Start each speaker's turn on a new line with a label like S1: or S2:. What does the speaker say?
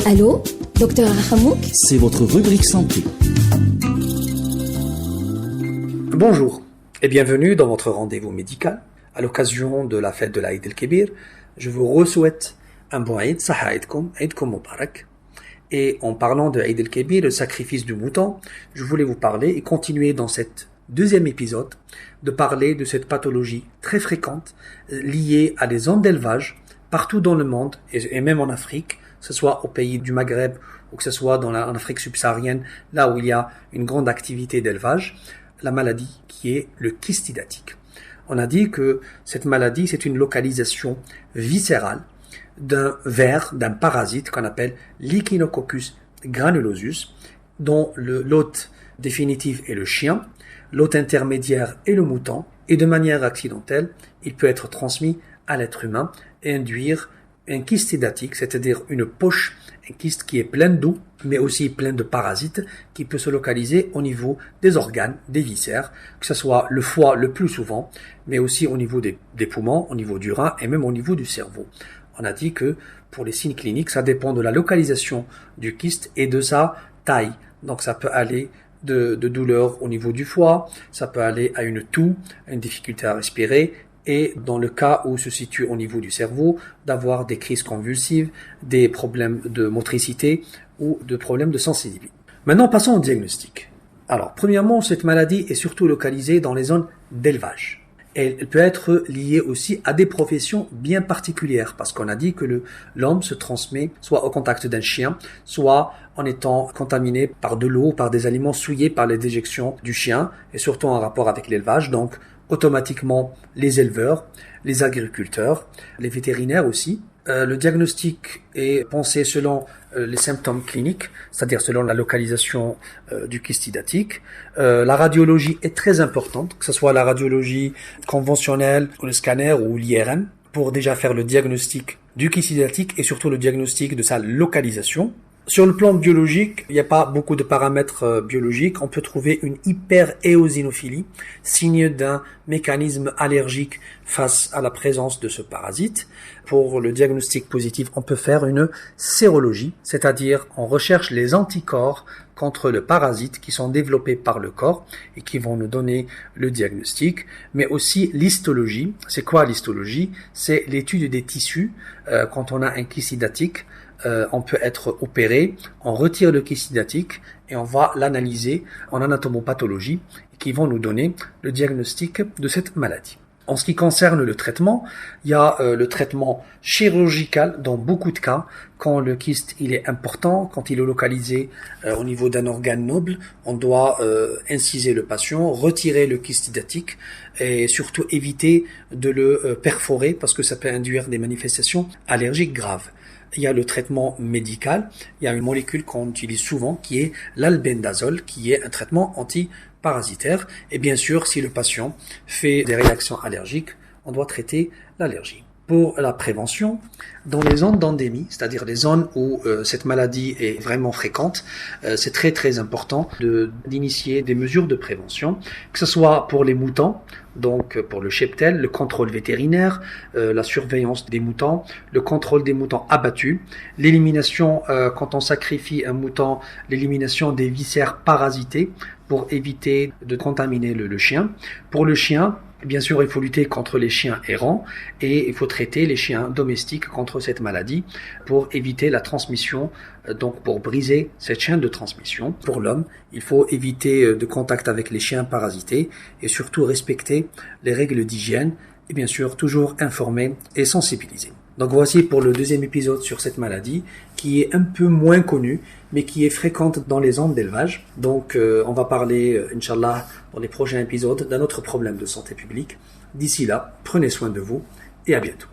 S1: Allô, docteur Hamouk?
S2: C'est votre rubrique santé.
S3: Bonjour et bienvenue dans votre rendez-vous médical. À l'occasion de la fête de l'Aïd el-Kébir, je vous souhaite un bon Aïd, Saha Aïdkoum, Aïdkoum Mubarak. Et en parlant de Aïd el-Kébir, le sacrifice du mouton, je voulais vous parler et continuer dans cet deuxième épisode de parler de cette pathologie très fréquente liée à des zones d'élevage partout dans le monde et même en Afrique, que ce soit au pays du Maghreb ou que ce soit en Afrique subsaharienne, là où il y a une grande activité d'élevage, la maladie qui est le kyste hydatique. On a dit que cette maladie, c'est une localisation viscérale d'un ver, d'un parasite qu'on appelle l'Echinococcus granulosus, dont l'hôte définitif est le chien, l'hôte intermédiaire est le mouton, et de manière accidentelle, il peut être transmis à l'être humain et induire un kyste hydatique, c'est-à-dire une poche, un kyste qui est plein d'eau, mais aussi plein de parasites, qui peut se localiser au niveau des organes, des viscères, que ce soit le foie le plus souvent, mais aussi au niveau des poumons, au niveau du rein et même au niveau du cerveau. On a dit que pour les signes cliniques, ça dépend de la localisation du kyste et de sa taille. Donc ça peut aller de douleurs au niveau du foie, ça peut aller à une toux, à une difficulté à respirer, et dans le cas où se situe au niveau du cerveau, d'avoir des crises convulsives, des problèmes de motricité ou de problèmes de sensibilité. Maintenant, passons au diagnostic. Alors, premièrement, cette maladie est surtout localisée dans les zones d'élevage. Elle peut être liée aussi à des professions bien particulières, parce qu'on a dit que l'homme se transmet soit au contact d'un chien, soit en étant contaminé par de l'eau, par des aliments souillés par les déjections du chien, et surtout en rapport avec l'élevage. Donc, automatiquement, les éleveurs, les agriculteurs, les vétérinaires aussi. Le diagnostic est pensé selon les symptômes cliniques, c'est-à-dire selon la localisation du kyste hydatique. La radiologie est très importante, que ce soit la radiologie conventionnelle, le scanner ou l'IRM, pour déjà faire le diagnostic du kyste hydatique et surtout le diagnostic de sa localisation. Sur le plan biologique, il n'y a pas beaucoup de paramètres biologiques. On peut trouver une hyperéosinophilie, signe d'un mécanisme allergique face à la présence de ce parasite. Pour le diagnostic positif, on peut faire une sérologie, c'est-à-dire on recherche les anticorps contre le parasite qui sont développés par le corps et qui vont nous donner le diagnostic, mais aussi l'histologie. C'est quoi l'histologie? C'est l'étude des tissus. Quand on a un kyste hydatique, on peut être opéré, on retire le kyste hydatique et on va l'analyser en anatomopathologie qui vont nous donner le diagnostic de cette maladie. En ce qui concerne le traitement, il y a le traitement chirurgical dans beaucoup de cas. Quand le kyste il est important, quand il est localisé au niveau d'un organe noble, on doit inciser le patient, retirer le kyste hydatique et surtout éviter de le perforer parce que ça peut induire des manifestations allergiques graves. Il y a le traitement médical, il y a une molécule qu'on utilise souvent qui est l'albendazole, qui est un traitement antiparasitaire. Et bien sûr, si le patient fait des réactions allergiques, on doit traiter l'allergie. Pour la prévention, dans les zones d'endémie, c'est-à-dire les zones où cette maladie est vraiment fréquente, c'est très très important d'initier des mesures de prévention, que ce soit pour les moutons, donc pour le cheptel, le contrôle vétérinaire, la surveillance des moutons, le contrôle des moutons abattus, l'élimination, quand on sacrifie un mouton, l'élimination des viscères parasités pour éviter de contaminer le chien. Pour le chien, bien sûr, il faut lutter contre les chiens errants et il faut traiter les chiens domestiques contre cette maladie pour éviter la transmission, donc pour briser cette chaîne de transmission. Pour l'homme, il faut éviter de contact avec les chiens parasités et surtout respecter les règles d'hygiène et bien sûr toujours informer et sensibiliser. Donc voici pour le deuxième épisode sur cette maladie qui est un peu moins connue mais qui est fréquente dans les zones d'élevage. Donc on va parler, Inch'Allah, dans les prochains épisodes d'un autre problème de santé publique. D'ici là, prenez soin de vous et à bientôt.